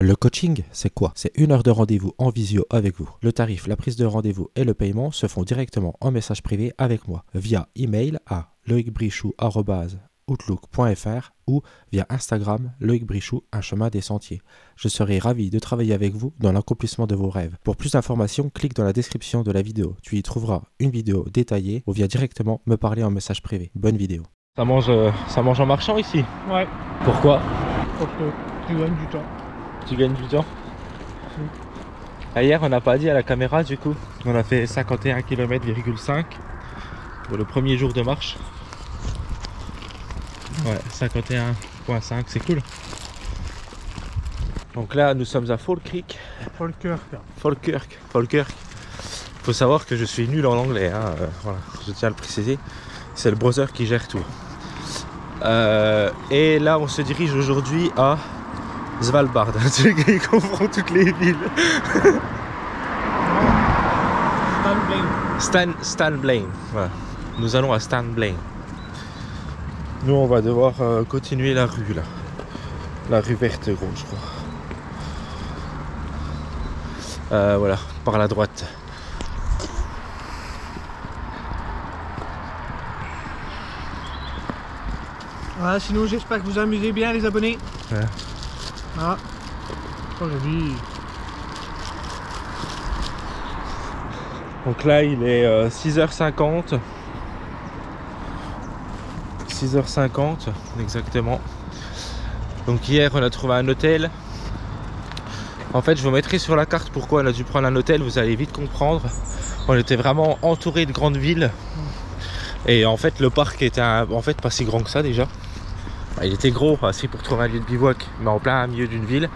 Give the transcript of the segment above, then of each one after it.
Le coaching, c'est quoi? C'est 1 heure de rendez-vous en visio avec vous. Le tarif, la prise de rendez-vous et le paiement se font directement en message privé avec moi via email à loicbrichou@outlook.fr ou via Instagram Loïc Brichou, un chemin des sentiers. Je serai ravi de travailler avec vous dans l'accomplissement de vos rêves. Pour plus d'informations, clique dans la description de la vidéo. Tu y trouveras une vidéo détaillée ou viens directement me parler en message privé. Bonne vidéo. Ça mange en marchant ici? Ouais. Pourquoi? Parce que tu gagnes du temps. Tu gagnes du temps? Hier on n'a pas dit à la caméra, du coup on a fait 51,5 km pour le premier jour de marche. Ouais, 51,5, c'est cool. Donc là nous sommes à Fall Creek. Falkirk. Faut savoir que je suis nul en anglais, hein. Voilà, je tiens à le préciser. C'est le browser qui gère tout. Et là on se dirige aujourd'hui à Svalbard. Tu sais, il confond toutes les villes. Stanblain. Voilà. Nous allons à Stanblain. Nous on va devoir continuer la rue là. La rue verte gros je crois. Voilà, par la droite. Voilà, sinon j'espère que vous amusez bien les abonnés. Ouais. Ah. Oh joli. Donc là il est 6h50. 6h50 exactement. Donc hier on a trouvé un hôtel. En fait je vous mettrai sur la carte pourquoi on a dû prendre un hôtel, vous allez vite comprendre. On était vraiment entouré de grandes villes. Et en fait le parc était en fait pas si grand que ça déjà. Il était gros, assez pour trouver un lieu de bivouac, mais en plein milieu d'une ville.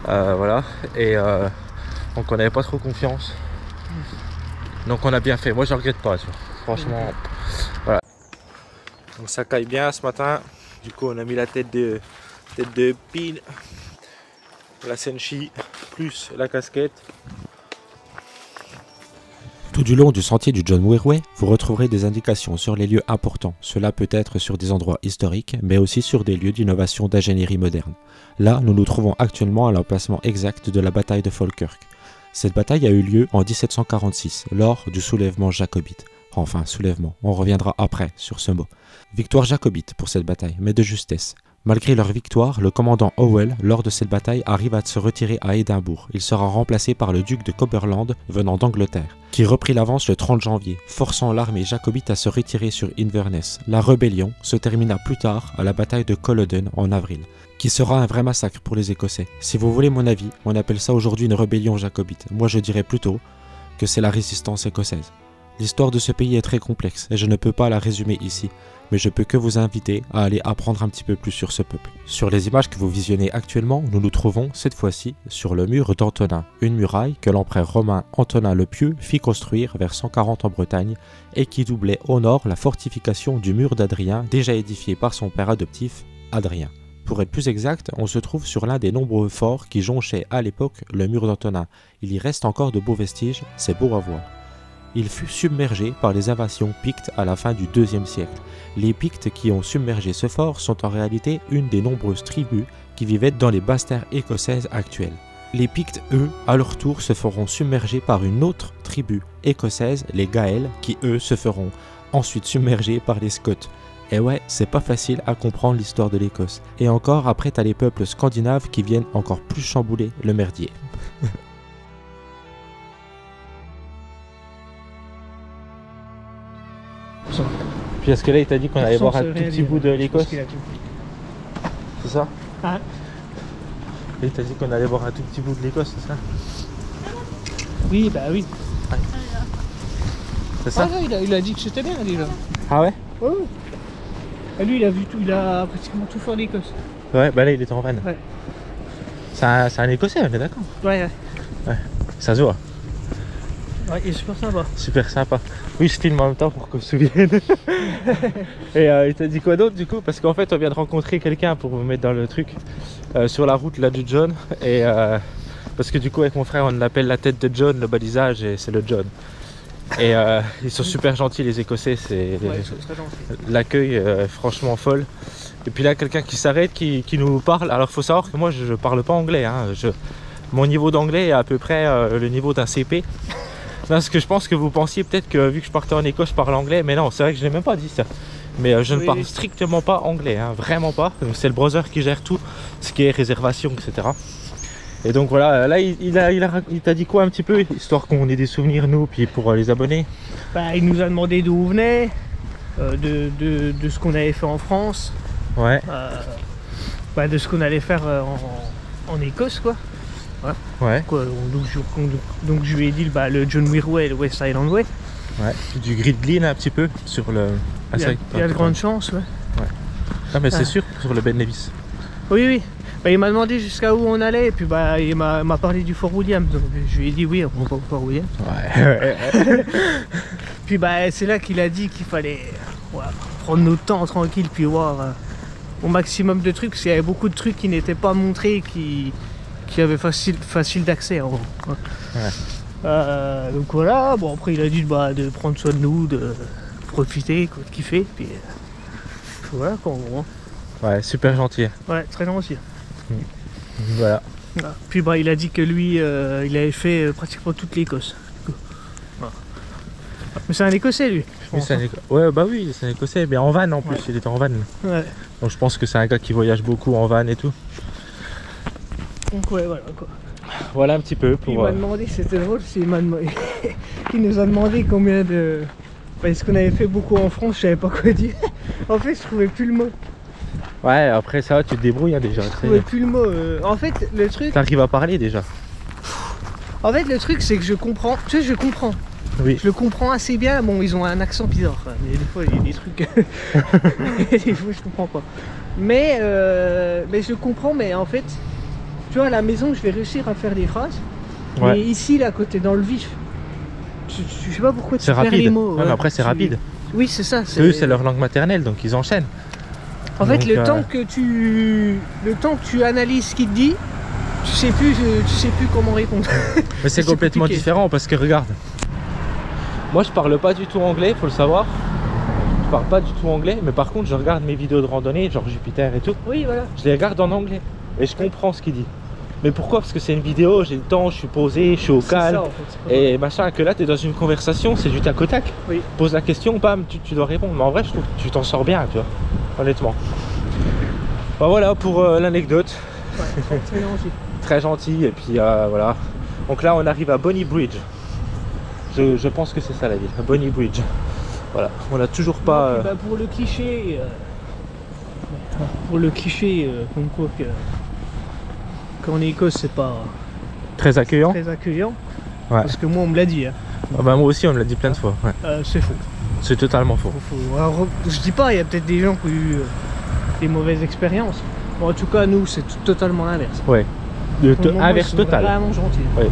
Voilà. Et donc on n'avait pas trop confiance. Donc on a bien fait. Moi je regrette pas, franchement. Voilà. Donc ça caille bien ce matin. Du coup on a mis la tête de pin, la senshi plus la casquette. Tout du long du sentier du John Muir, vous retrouverez des indications sur les lieux importants. Cela peut être sur des endroits historiques, mais aussi sur des lieux d'innovation d'ingénierie moderne. Là, nous nous trouvons actuellement à l'emplacement exact de la bataille de Falkirk. Cette bataille a eu lieu en 1746, lors du soulèvement jacobite. Enfin, soulèvement, on reviendra après sur ce mot. Victoire jacobite pour cette bataille, mais de justesse. Malgré leur victoire, le commandant Howell, lors de cette bataille, arrive à se retirer à Édimbourg. Il sera remplacé par le duc de Cumberland, venant d'Angleterre, qui reprit l'avance le 30 janvier, forçant l'armée jacobite à se retirer sur Inverness. La rébellion se termina plus tard à la bataille de Culloden en avril, qui sera un vrai massacre pour les Écossais. Si vous voulez mon avis, on appelle ça aujourd'hui une rébellion jacobite. Moi je dirais plutôt que c'est la résistance écossaise. L'histoire de ce pays est très complexe et je ne peux pas la résumer ici, mais je peux que vous inviter à aller apprendre un petit peu plus sur ce peuple. Sur les images que vous visionnez actuellement, nous nous trouvons cette fois-ci sur le mur d'Antonin, une muraille que l'empereur romain Antonin le Pieux fit construire vers 140 en Bretagne et qui doublait au nord la fortification du mur d'Adrien déjà édifié par son père adoptif Adrien. Pour être plus exact, on se trouve sur l'un des nombreux forts qui jonchaient à l'époque le mur d'Antonin. Il y reste encore de beaux vestiges, c'est beau à voir. Il fut submergé par les invasions pictes à la fin du IIe siècle. Les Pictes qui ont submergé ce fort sont en réalité une des nombreuses tribus qui vivaient dans les basses terres écossaises actuelles. Les Pictes, eux, à leur tour, se feront submerger par une autre tribu écossaise, les Gaëls, qui eux se feront ensuite submerger par les Scots. Et ouais, c'est pas facile à comprendre l'histoire de l'Écosse. Et encore, après t'as les peuples scandinaves qui viennent encore plus chambouler le merdier. Puis est-ce que là il t'a dit qu'on allait voir un tout petit bout de l'Écosse? C'est ça? Ah. Il t'a dit qu'on allait voir un tout petit bout de l'Écosse, c'est ça? Oui, bah oui. Ouais. C'est ça? Ah, il a dit que c'était bien déjà. Ah ouais? Ouais. Et lui il a vu tout, il a pratiquement tout fait en Écosse. Ouais, bah là il est en van. Ouais. C'est un Écossais, on est d'accord? Ouais. Ça se voit. Ouais, il est super sympa. Super sympa. Oui, je filme en même temps pour qu'on se souvienne. Et il t'a dit quoi d'autre du coup? Parce qu'en fait, on vient de rencontrer quelqu'un pour vous mettre dans le truc sur la route là du John. Et parce que du coup, avec mon frère, on l'appelle la tête de John, le balisage, et c'est le John. Et ils sont super gentils, les Écossais. C'est Ouais, l'accueil franchement folle. Et puis là, quelqu'un qui s'arrête, qui nous parle. Alors, faut savoir que moi, je parle pas anglais. Hein. Mon niveau d'anglais est à peu près le niveau d'un CP. Parce que je pense que vous pensiez peut-être que vu que je partais en Écosse, je parle anglais. Mais non, c'est vrai que je n'ai même pas dit ça. Mais je ne parle strictement pas anglais, hein, vraiment pas. C'est le browser qui gère tout, ce qui est réservation, etc. Et donc voilà, là il t'a dit quoi un petit peu, histoire qu'on ait des souvenirs nous, puis pour les abonnés. Bah, il nous a demandé d'où on venait, de ce qu'on avait fait en France, Ouais. Bah, de ce qu'on allait faire en Écosse, quoi. Ouais. Donc je lui ai dit bah, le John Muir Way, le West Island Way. Ouais. Puis du gridline un petit peu sur le. Il y a de grandes chances, ouais. Non mais c'est sûr sur le Ben Nevis. Oui. Bah, il m'a demandé jusqu'à où on allait, et puis bah, il m'a parlé du Fort William, donc je lui ai dit oui, on va au Fort William. Ouais. Puis bah, c'est là qu'il a dit qu'il fallait prendre notre temps tranquille, puis voir au maximum de trucs, parce qu'il y avait beaucoup de trucs qui n'étaient pas montrés, qui avaient facile d'accès en gros. Ouais. Donc voilà, bon après il a dit de prendre soin de nous, de profiter, de kiffer, puis voilà quoi en gros. Ouais, super gentil. Ouais, très gentil. Voilà. Puis bah il a dit que lui il avait fait pratiquement toute l'Écosse. Voilà. Mais c'est un Écossais lui. Oui, ouais bah oui, c'est un Écossais, mais en van en plus, il était en van. Ouais. Donc je pense que c'est un gars qui voyage beaucoup en van et tout. Donc ouais voilà quoi. Voilà un petit peu pour. Il m'a demandé, c'était drôle, il nous a demandé combien de. Parce qu'on avait fait beaucoup en France, je savais pas quoi dire. En fait je trouvais plus le mot. Ouais, après ça tu te débrouilles hein, déjà. Je trouvais plus le mot. En fait le truc. T'arrives à parler déjà. En fait le truc c'est que je comprends. Tu sais je comprends. Oui. Je le comprends assez bien. Bon ils ont un accent bizarre. Mais des fois il y a des trucs. Des fois je comprends pas. Mais je comprends, mais en fait. Tu vois, à la maison, je vais réussir à faire des phrases. Ouais. Mais ici, là, quand t'es dans le vif, je sais pas pourquoi tu perds les mots. Ouais, mais après, c'est rapide. Oui, c'est ça. Eux, c'est leur langue maternelle, donc ils enchaînent. En fait, le temps que tu analyses ce qu'il te dit, tu sais plus comment répondre. Mais c'est complètement compliqué. Différent parce que regarde. Moi, je parle pas du tout anglais, faut le savoir. Je parle pas du tout anglais, mais par contre, je regarde mes vidéos de randonnée, genre Jupiter et tout. Oui, voilà. Je les regarde en anglais. Et je comprends ce qu'il dit. Mais pourquoi? Parce que c'est une vidéo, j'ai le temps, je suis posé, je suis au calme. Ça, en fait, et machin, que là tu es dans une conversation, c'est du tac au tac. Oui. Pose la question, bam, tu dois répondre. Mais en vrai, je trouve que tu t'en sors bien, tu vois. Honnêtement. Bah voilà pour l'anecdote. Ouais, très gentil. Très gentil. Et puis voilà. Donc là, on arrive à Bonny Bridge. Je pense que c'est ça la ville, Bonny Bridge. Voilà. On n'a toujours pas. Bah, pour le cliché. Comme quoi qu'en Écosse c'est pas très accueillant. Ouais. Parce que moi on me l'a dit. Hein. Ah bah moi aussi on me l'a dit plein de fois. Ouais. C'est faux. C'est totalement faux. Alors, je dis pas, il y a peut-être des gens qui ont eu des mauvaises expériences. Bon, en tout cas nous c'est totalement l'inverse. Ouais. Inverse total. Vraiment gentil. Ouais.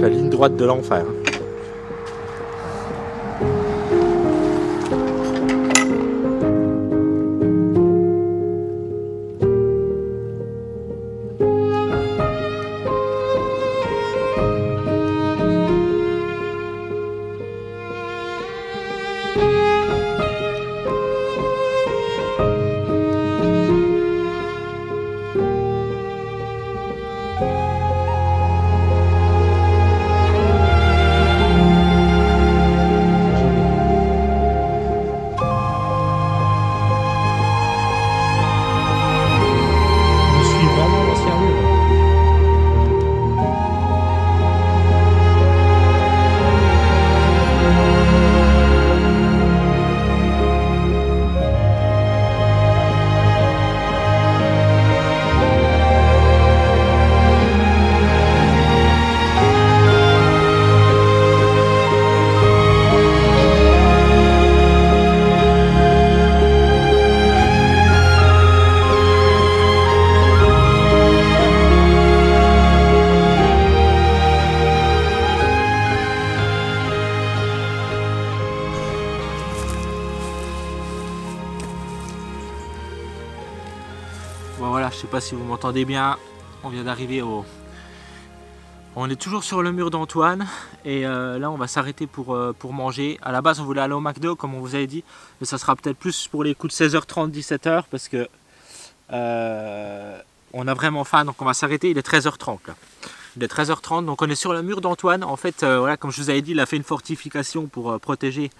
La ligne droite de l'enfer. Bon voilà, je sais pas si vous m'entendez bien, on vient d'arriver au... On est toujours sur le mur d'Antoine et là on va s'arrêter pour manger. À la base on voulait aller au McDo comme on vous avait dit, mais ça sera peut-être plus pour les coups de 16h30, 17h parce que on a vraiment faim, donc on va s'arrêter, il est 13h30 là. Il est 13h30, donc on est sur le mur d'Antoine. En fait, voilà, comme je vous avais dit, il a fait une fortification pour protéger,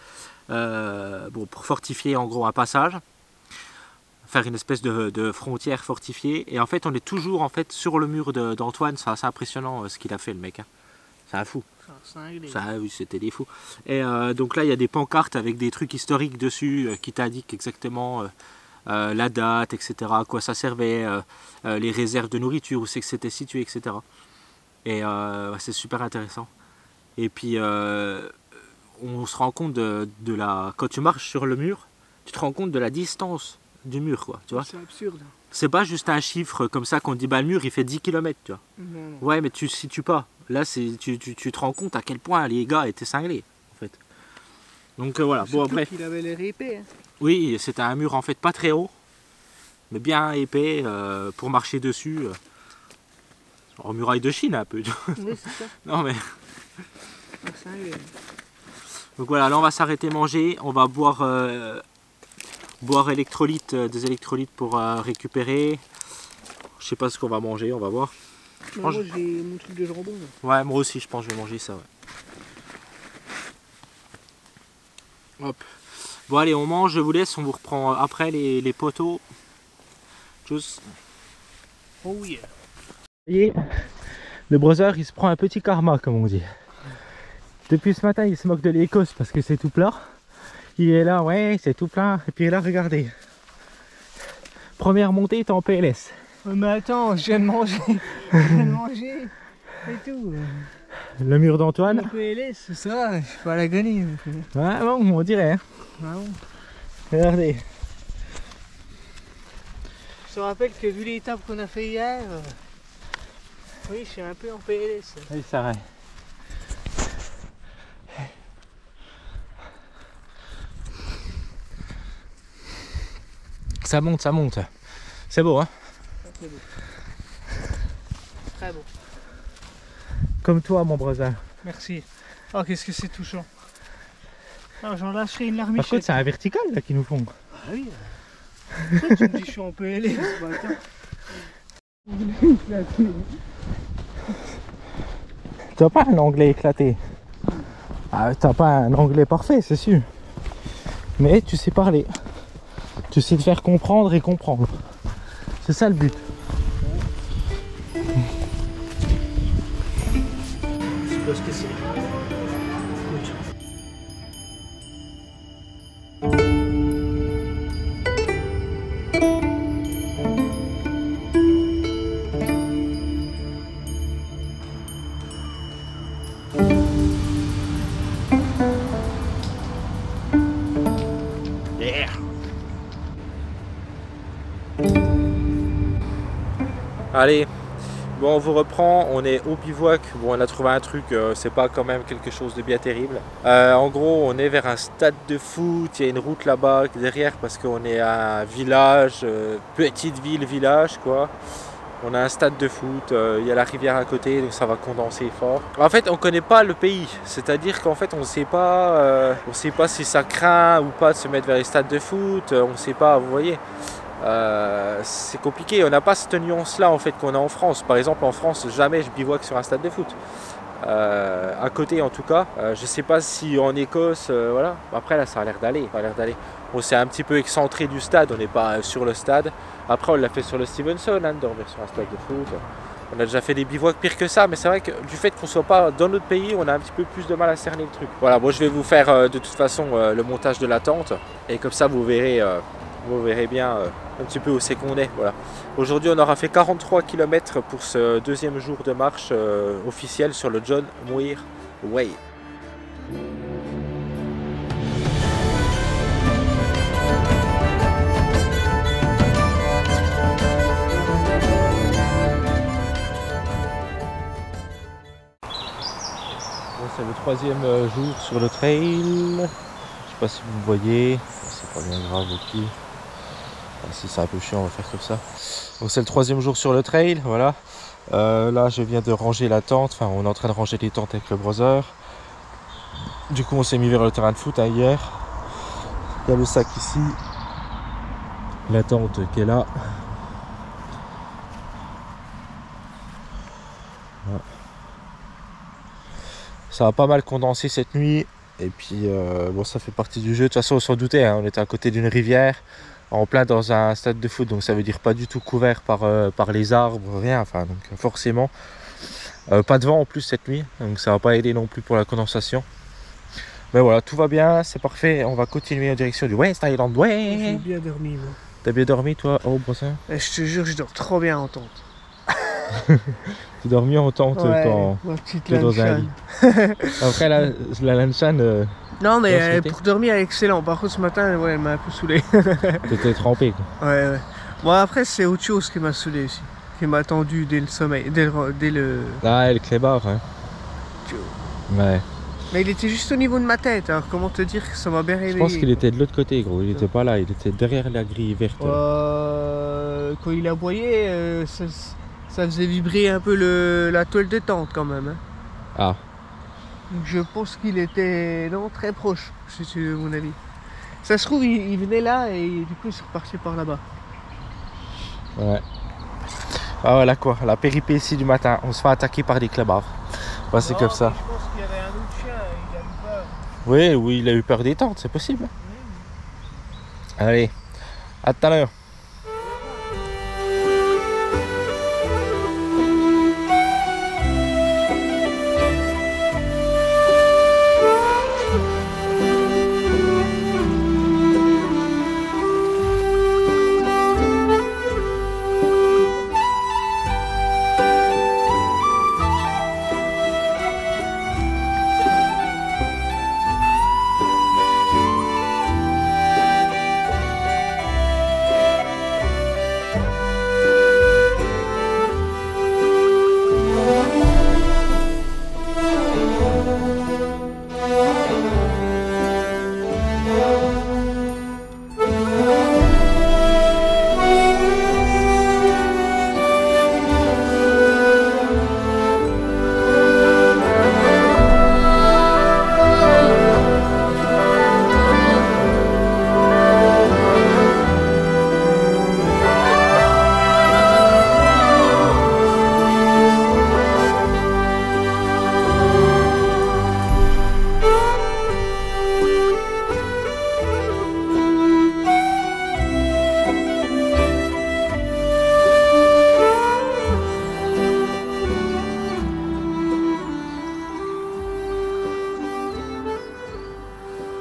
pour fortifier en gros un passage. Faire une espèce de frontière fortifiée, et en fait on est toujours en fait sur le mur d'Antoine. C'est assez impressionnant ce qu'il a fait le mec, hein. C'est un fou, oui, c'était des fous. Et donc là il y a des pancartes avec des trucs historiques dessus qui t'indiquent exactement la date, etc., à quoi ça servait, les réserves de nourriture, où c'est que c'était situé, etc. Et c'est super intéressant. Et puis on se rend compte quand tu marches sur le mur, tu te rends compte de la distance du mur, quoi, tu vois. C'est absurde. C'est pas juste un chiffre comme ça qu'on dit, bah le mur il fait 10 km, tu vois. Non. Ouais, mais tu situes pas. Là, tu te rends compte à quel point les gars étaient cinglés, en fait. Donc voilà, bon bref. Il avait l'air épais. Hein. Oui, c'était un mur en fait pas très haut, mais bien épais pour marcher dessus. En muraille de Chine un peu. Oui, c'est ça. Non mais... Donc voilà, là on va s'arrêter manger, on va boire... boire des électrolytes pour récupérer. Je sais pas ce qu'on va manger, on va voir. Moi j'ai mon truc de jambon. Là. Ouais, moi aussi je pense que je vais manger ça. Ouais. Hop. Bon allez, on mange, je vous laisse, on vous reprend après les poteaux. Tchuss. Oh yeah. Vous voyez, le brother il se prend un petit karma comme on dit. Depuis ce matin il se moque de l'Écosse parce que c'est tout plat. Il est là, ouais, c'est tout plein. Et puis là, regardez. Première montée, t'es en PLS. Mais attends, je viens de manger. Je viens de manger. Et tout. Le mur d'Antoine. Le PLS, ça, je suis pas à la gagner. Ouais, bon, on dirait. Hein. Ah bon. Regardez. Je te rappelle que vu l'étape qu'on a fait hier, oui, je suis un peu en PLS. Oui, c'est vrai. Ça monte, ça monte. C'est beau, hein? C'est beau. Très beau. Comme toi, mon brother. Merci. Oh, qu'est-ce que c'est touchant. Alors, j'en lâcherai une Par larmichette. contre, c'est un vertical là qu'ils nous font. Ah oui. Toi, tu me dis je suis en PLS. Bah, attends. T'as pas un anglais éclaté. Ah, t'as pas un anglais parfait, c'est sûr. Mais tu sais parler. Tu sais te faire comprendre et comprendre. C'est ça le but. Je sais pas ce que c'est. Yeah. Allez, bon on vous reprend, on est au bivouac, bon on a trouvé un truc, c'est pas quand même quelque chose de bien terrible. En gros on est vers un stade de foot, il y a une route là-bas derrière parce qu'on est à un village, petite ville, village quoi. On a un stade de foot, il y a la rivière à côté donc ça va condenser fort. En fait on connaît pas le pays, c'est-à-dire qu'en fait on sait pas si ça craint ou pas de se mettre vers les stades de foot, on sait pas, vous voyez. C'est compliqué, on n'a pas cette nuance là en fait qu'on a en France. Par exemple en France jamais je bivouaque sur un stade de foot, à côté en tout cas. Je sais pas si en Écosse, voilà, après là ça a l'air d'aller, on s'est un petit peu excentré du stade, on n'est pas sur le stade. Après on l'a fait sur le Stevenson, hein, de dormir sur un stade de foot. On a déjà fait des bivouacs pire que ça, mais c'est vrai que du fait qu'on soit pas dans notre pays, on a un petit peu plus de mal à cerner le truc. Voilà, moi je vais vous faire de toute façon le montage de la tente, et comme ça vous verrez bien un petit peu où c'est qu'on est. Voilà. Aujourd'hui on aura fait 43 km pour ce deuxième jour de marche officiel sur le John Muir Way. Bon, c'est le troisième jour sur le trail. Je sais pas si vous voyez, c'est pas bien grave aussi. si c'est un peu chiant, on va faire comme ça. Donc c'est le 3e jour sur le trail, voilà. Là je viens de ranger la tente, enfin on est en train de ranger les tentes avec le brother. Du coup on s'est mis vers le terrain de foot hier. Il y a le sac ici, la tente qui est là. Voilà. Ça a pas mal condensé cette nuit. Et puis bon, ça fait partie du jeu. De toute façon on s'en doutait, hein, on était à côté d'une rivière, en plein dans un stade de foot, donc ça veut dire pas du tout couvert par les arbres, rien, enfin donc forcément pas de vent en plus cette nuit, donc ça va pas aider non plus pour la condensation. Mais voilà, tout va bien, c'est parfait, on va continuer en direction du West Island Way. J'ai bien dormi moi. T'as bien dormi toi, oh Brossin? Je te jure, je dors trop bien en tente. Tu dors mieux en tente quand tu es dans un lit. Après la Lanshan... non mais pour dormir elle est excellent, par contre ce matin ouais, elle m'a un peu saoulé. T'étais trempé quoi. Ouais. Bon après c'est autre chose qui m'a saoulé aussi, qui m'a attendu dès le sommeil, dès le... Ah le clébard hein. Ouais. Mais il était juste au niveau de ma tête, alors comment te dire que ça m'a bien réveillé. Je pense qu'il était de l'autre côté gros, il était pas là, il était derrière la grille verte. Quand il aboyait, ça faisait vibrer un peu la toile de tente quand même. Hein. Ah. Donc je pense qu'il était très proche, si tu veux mon avis. Ça se trouve, il venait là et du coup il s'est reparti par là-bas. Ouais. Ah voilà quoi, la péripétie du matin, on se fait attaquer par des clébards. Ouais, c'est comme ça. Je pense qu'il y avait un autre chien, il a eu peur. Oui, il a eu peur des tentes, c'est possible. Allez, à tout à l'heure.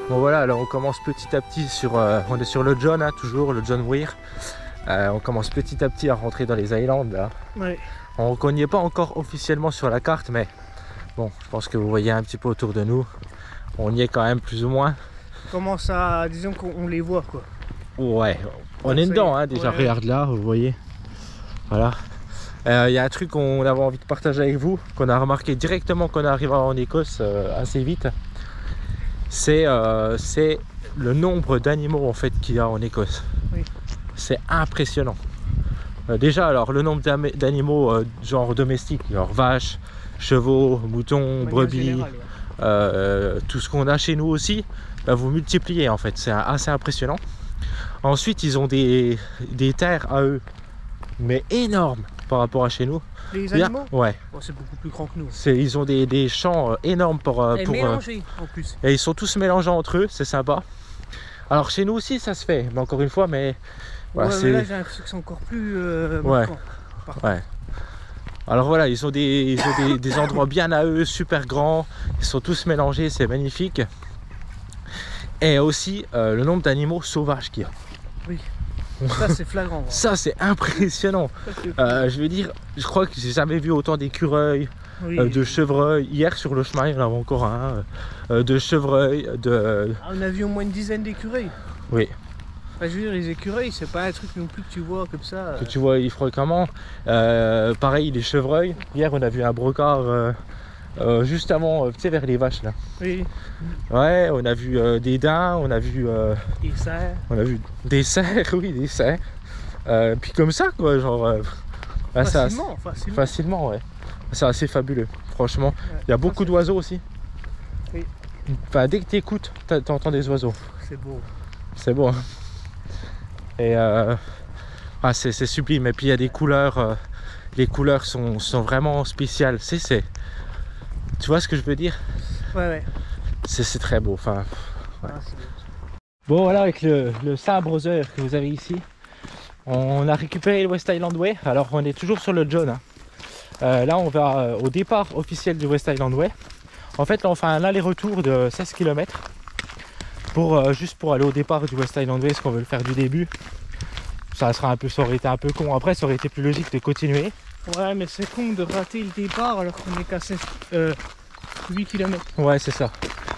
Bon voilà, alors on commence petit à petit on est sur le John, hein, toujours le John Weir. On commence petit à petit à rentrer dans les islands là. Ouais. On n'y est pas encore officiellement sur la carte, mais bon, je pense que vous voyez un petit peu autour de nous. On y est quand même plus ou moins. Comment ça, disons qu'on les voit quoi. Ouais, on est dedans hein, déjà, ouais. Regarde là, vous voyez. Voilà. Il y a un truc qu'on avait envie de partager avec vous, qu'on a remarqué directement quand on est arrivé en Écosse assez vite. C'est le nombre d'animaux en fait qu'il y a en Écosse. Oui. C'est impressionnant. Déjà alors le nombre d'animaux genre domestiques, genre vaches, chevaux, moutons, brebis, général, ouais. Tout ce qu'on a chez nous aussi, bah, vous multipliez en fait, c'est assez impressionnant. Ensuite ils ont des terres à eux, mais énormes par rapport à chez nous. Les animaux? Ouais. Oh, c'est beaucoup plus grand que nous. Ils ont des champs énormes pour mélangés en plus. Et ils sont tous mélangés entre eux, c'est sympa. Alors chez nous aussi ça se fait, mais encore une fois, mais voilà, ouais, mais là j'ai l'impression que c'est encore plus marquant. Ouais. Alors voilà, ils ont des endroits bien à eux, super grands, ils sont tous mélangés, c'est magnifique. Et aussi le nombre d'animaux sauvages qu'il y a. Oui. Ça c'est flagrant. Ouais. Ça c'est impressionnant. Je veux dire, je crois que j'ai jamais vu autant d'écureuils, oui. De chevreuils. Hier sur le chemin il y en avait encore un, de chevreuils, on a vu au moins une dizaine d'écureuils. Oui. Enfin, je veux dire, les écureuils c'est pas un truc non plus que tu vois comme ça. Que tu vois fréquemment. Pareil les chevreuils. Hier on a vu un brocard juste avant, tu sais, vers les vaches là. Oui. Ouais, on a vu des daims, on a vu des cerfs, oui, des cerfs. Puis comme ça, quoi, genre. Facilement. Facilement, ouais. C'est assez fabuleux, franchement. Il y a beaucoup d'oiseaux aussi. Oui. Enfin, dès que tu écoutes, t'entends des oiseaux. C'est beau. C'est beau. Hein. Et c'est sublime. Et puis il y a des couleurs. Les couleurs sont vraiment spéciales. Tu vois ce que je veux dire? Ouais. C'est très beau. Enfin, ouais. C'est beau. Bon, voilà, avec le sabre que vous avez ici, on a récupéré le West Island Way. Alors, on est toujours sur le John. Hein. Là, on va au départ officiel du West Island Way. En fait, là, on fait un aller-retour de 16 km juste pour aller au départ du West Island Way, ce qu'on veut le faire du début. Ça aurait été un peu con. Après, ça aurait été plus logique de continuer. Ouais, mais c'est con de rater le départ alors qu'on est qu'à 8 km. Ouais, c'est ça.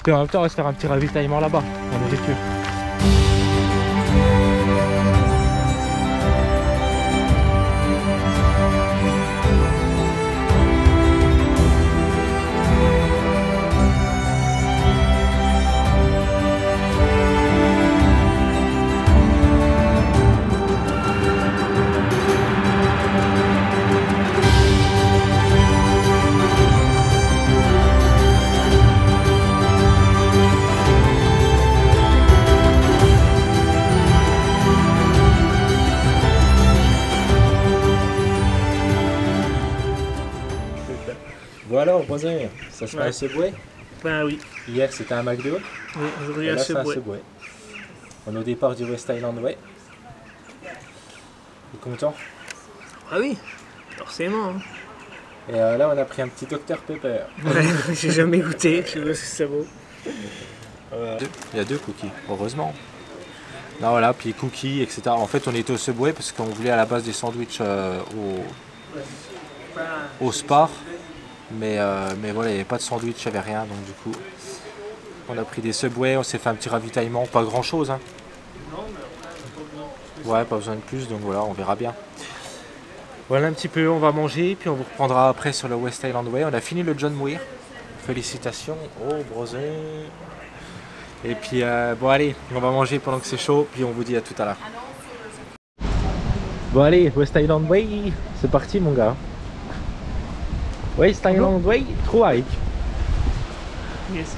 Et en même temps, on va se faire un petit ravitaillement là-bas, en nourriture. Bon alors, voisin, ça se fait à Subway? Ben oui. Hier c'était un McDo. Oui, aujourd'hui Et à là c'est un Subway. Subway. On est au départ du West Island Way. T'es content? Ah oui, forcément. Hein. Et là on a pris un petit Dr Pepper. Ouais, j'ai jamais goûté, je sais pas ce que ça vaut. Il y a deux cookies, heureusement. Non voilà, puis cookies, etc. En fait on était au Subway parce qu'on voulait à la base des sandwichs au Spar. Mais voilà, il n'y avait pas de sandwich, il n'y avait rien, donc du coup on a pris des Subway, on s'est fait un petit ravitaillement, pas grand chose hein. Ouais, pas besoin de plus, donc voilà, on verra bien. Voilà un petit peu, on va manger, puis on vous reprendra après sur le West Island Way. On a fini le John Muir, félicitations, oh brosé. Et puis bon allez, on va manger pendant que c'est chaud, puis on vous dit à tout à l'heure. Bon allez, West Island Way, c'est parti mon gars. West Island Way, true hike. Yes.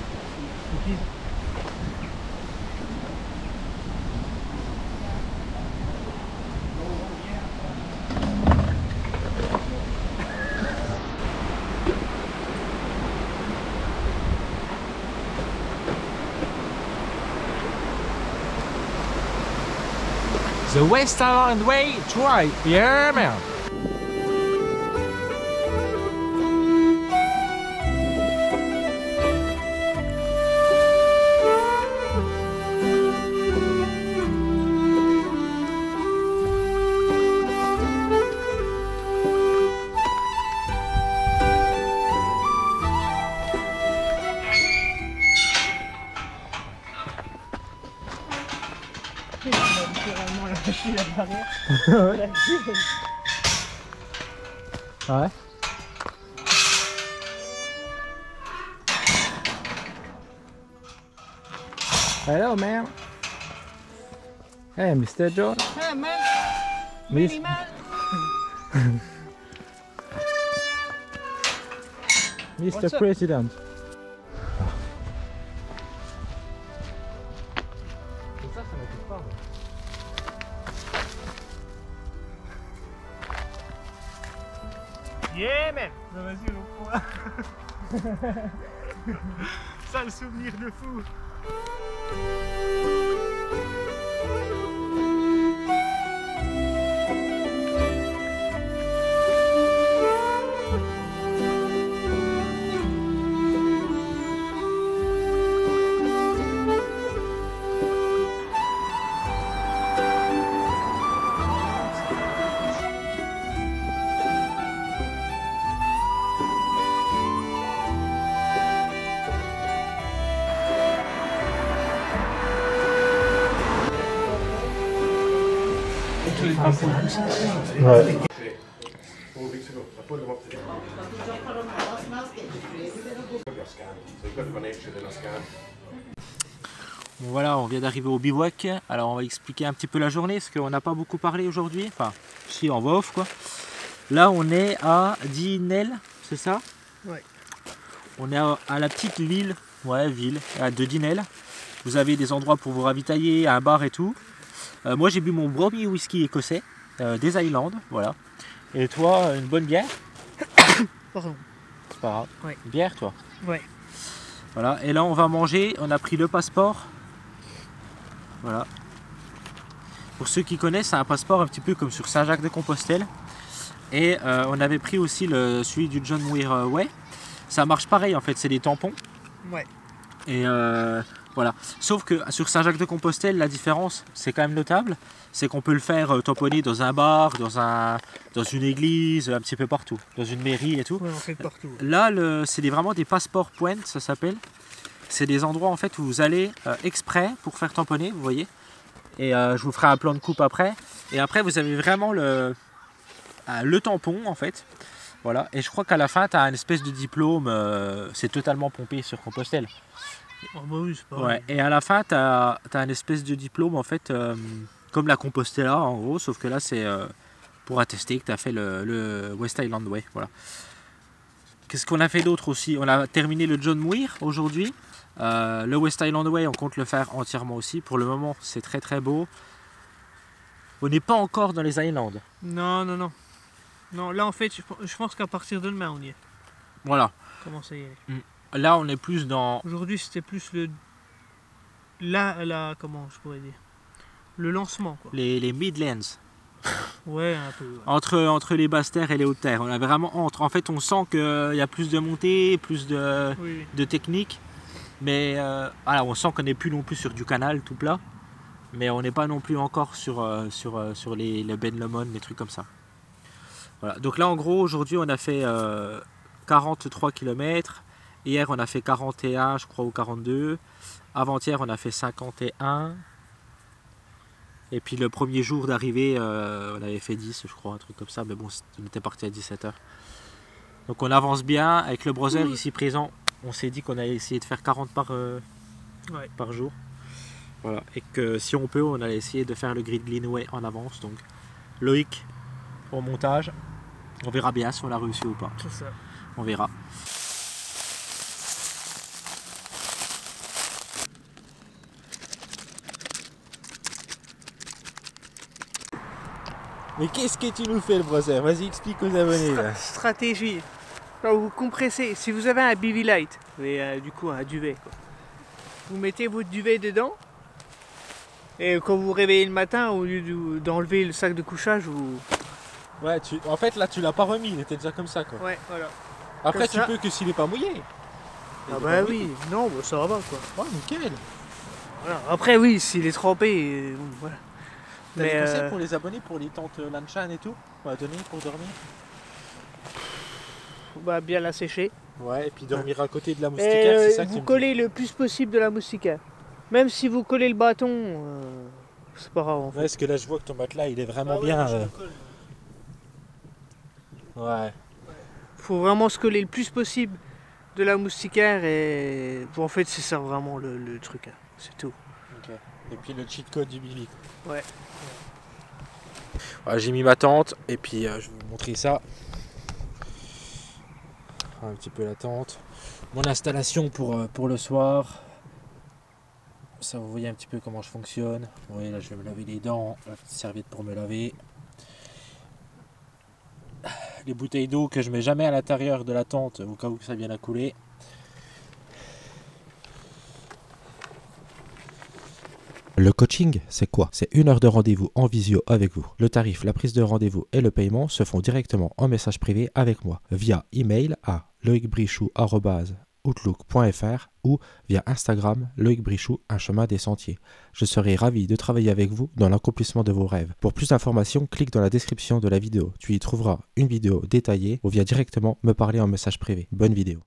The West Island Way, true hike, yeah man. Littéralement lâché la barrière. Ouais. Hello man. Hey Mr. John. Hey man, Miss... mini man. Mr. What's up? President. Yeah man. Bah vas-y, on prend. Ça le souvenir de fou. Ouais. 4 weeks ago. I pulled them up today. They're scanned. So you've got to go nature, they're not scanned. Bon voilà, on vient d'arriver au bivouac. Alors on va expliquer un petit peu la journée, parce qu'on n'a pas beaucoup parlé aujourd'hui. Enfin, si, on va off quoi. Là on est à Dinel, c'est ça? Ouais. On est à la petite ville, de Dinel. Vous avez des endroits pour vous ravitailler, un bar et tout. Moi j'ai bu mon premier whisky écossais, des Highlands, voilà. Et toi, une bonne bière? Pardon. C'est pas grave. Ouais. Une bière toi? Ouais. Voilà, et là on va manger, on a pris le passeport. Voilà. Pour ceux qui connaissent, c'est un passeport un petit peu comme sur Saint-Jacques-de-Compostelle. Et on avait pris aussi celui du John Muir Way. Ça marche pareil en fait, c'est des tampons. Ouais. Et voilà. Sauf que sur Saint-Jacques-de-Compostelle, la différence, c'est quand même notable, c'est qu'on peut le faire tamponner dans un bar, dans une église, un petit peu partout, dans une mairie et tout. Ouais, on fait partout. Là, c'est vraiment des passeports point, ça s'appelle. C'est des endroits en fait où vous allez exprès pour faire tamponner, vous voyez. Et je vous ferai un plan de coupe après. Et après, vous avez vraiment le tampon en fait. Voilà. Et je crois qu'à la fin, tu as une espèce de diplôme. C'est totalement pompé sur Compostelle. Oh bah oui, c'est pas Ouais. Et à la fin, tu as une espèce de diplôme en fait, comme la Compostela en gros, sauf que là, c'est pour attester que tu as fait le West Highland Way. Voilà. Qu'est-ce qu'on a fait d'autre aussi? On a terminé le John Muir aujourd'hui. Le West Highland Way, on compte le faire entièrement aussi. Pour le moment, c'est très très beau. On n'est pas encore dans les Highlands. Non, non, non. Non, là en fait, je pense qu'à partir de demain on y est. Voilà. Comment ça y est? Là, on est plus dans... Aujourd'hui, c'était plus comment je pourrais dire? Le lancement, quoi. les Midlands. Ouais, un peu. Ouais. Entre les basses terres et les hautes terres. On est vraiment entre. En fait, on sent qu'il y a plus de montée, plus de technique. Mais voilà, on sent qu'on n'est plus non plus sur du canal tout plat. Mais on n'est pas non plus encore sur les Ben Lomond, des trucs comme ça. Voilà. Donc là, en gros, aujourd'hui, on a fait 43 km. Hier, on a fait 41, je crois, ou 42. Avant-hier, on a fait 51. Et puis le premier jour d'arrivée, on avait fait 10, je crois, un truc comme ça. Mais bon, on était parti à 17h. Donc on avance bien. Avec le brother ici présent, on s'est dit qu'on allait essayer de faire 40 par jour. Voilà. Et que si on peut, on allait essayer de faire le Grid Greenway en avance. Donc Loïc au montage. On verra bien si on l'a réussi ou pas. C'est ça. On verra. Mais qu'est-ce que tu nous fais, le brother? Vas-y, explique aux abonnés là. Stratégie. Quand vous compressez, si vous avez un BV Light, et du coup un duvet, quoi. Vous mettez votre duvet dedans. Et quand vous vous réveillez le matin, au lieu d'enlever le sac de couchage, vous... Ouais, en fait là tu l'as pas remis, il était déjà comme ça quoi. Ouais, voilà. Après Comme tu ça. peux que s'il est pas mouillé. Ah bah oui, non, bah ça va quoi. Ouais, nickel. Voilà. Après oui, s'il est trempé, bon, voilà. T'as des conseils pour les abonnés, pour les tentes Lanchan et tout? On va donner pour dormir? Bah bien la sécher. Ouais, et puis dormir à côté de la moustiquaire, c'est ça que vous collez le plus possible de la moustiquaire. Même si vous collez le bâton, c'est pas grave en fait. Ouais, parce que là je vois que ton matelas il est vraiment Ah ouais, bien. je le colle. Ouais. Faut vraiment se coller le plus possible de la moustiquaire et en fait c'est ça vraiment le truc, hein. C'est tout. Ok. Et puis le cheat code du Billy. Ouais. Ouais, j'ai mis ma tente et puis je vais vous montrer ça. Un petit peu la tente. Mon installation pour le soir. Ça, vous voyez un petit peu comment je fonctionne. Vous voyez là, je vais me laver les dents. La petite serviette pour me laver. Les bouteilles d'eau que je mets jamais à l'intérieur de la tente au cas où ça vienne à couler. Le coaching, c'est quoi? C'est 1 heure de rendez-vous en visio avec vous. Le tarif, la prise de rendez-vous et le paiement se font directement en message privé avec moi via email à loicbrichoux@outlook.fr ou via Instagram Loïc Brichoux, un chemin des sentiers. Je serai ravi de travailler avec vous dans l'accomplissement de vos rêves. Pour plus d'informations, clique dans la description de la vidéo. Tu y trouveras une vidéo détaillée ou viens directement me parler en message privé. Bonne vidéo.